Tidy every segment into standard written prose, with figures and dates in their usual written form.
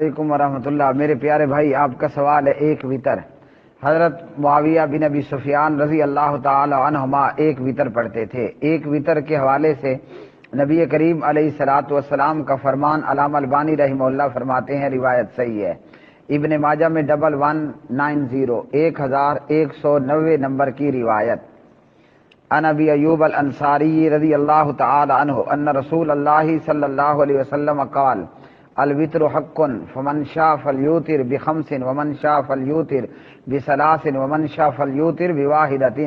علیکم ورحمۃ اللہ۔ میرے پیارے بھائی، آپ کا سوال ہے ایک وتر۔ حضرت معاویہ بن ابی سفیان رضی اللہ تعالی عنہما ایک وتر پڑھتے تھے۔ ایک وتر کے حوالے سے نبی کریم علیہ الصلوۃ والسلام کا فرمان علامہ البانی رحمہ اللہ فرماتے ہیں روایت صحیح ہے۔ ابن ماجہ میں 1190 1190 نمبر کی روایت۔ عن ابی ایوب الانصاری رضی اللہ تعالی عنہ ان رسول اللہ صلی اللہ علیہ وسلم قال الوتر حق فمن شاء فلیوتر بخمس ومن شاء فلیوتر بثلاث ومن شاء فلیوتر بواحدۃ۔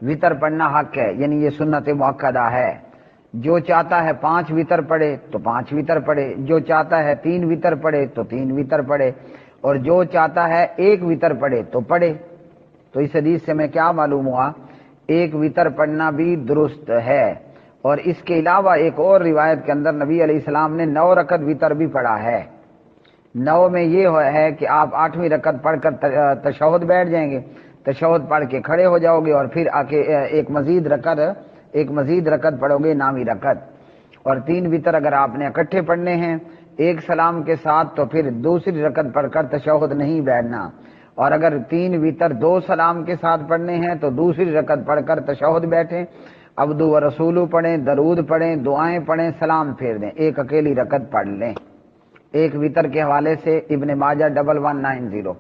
وتر پڑھنا حق ہے، یعنی یہ سنت مؤکدہ ہے۔ جو چاہتا ہے 5 وتر پڑھے تو 5 وتر پڑھے، جو چاہتا ہے 3 وتر پڑھے تو 3 وتر پڑھے، اور جو چاہتا ہے 1 وتر پڑھے تو پڑھے۔ تو اس حدیث سے میں کیا معلوم ہوا؟ ایک وتر پڑھنا بھی درست ہے۔ اور اس کے علاوہ ایک اور روایت کے اندر نبی علیہ السلام نے 9 رکعت وتر بھی پڑھا ہے۔ 9 میں یہ ہے کہ آپ 8ویں رکعت پڑھ کر تشہد بیٹھ جائیں گے، تشہد پڑھ کے کھڑے ہو جاؤ گے، اور پھر آ کے ایک مزید رکعت پڑھو گے، 9ویں رکعت۔ اور 3 وتر اگر آپ نے اکٹھے پڑھنے ہیں ایک سلام کے ساتھ تو پھر دوسری رکعت پڑھ کر تشہد نہیں بیٹھنا، اور اگر 3 وتر 2 سلام کے ساتھ پڑھنے ہیں تو دوسری رکعت پڑھ کر تشہد بیٹھیں، عبدو و رسولو پڑھیں، درود پڑھیں، دعائیں پڑھیں، سلام پھیر دیں، ایک اکیلی رکعت پڑھ لیں۔ ایک وتر کے حوالے سے ابن ماجہ 1190۔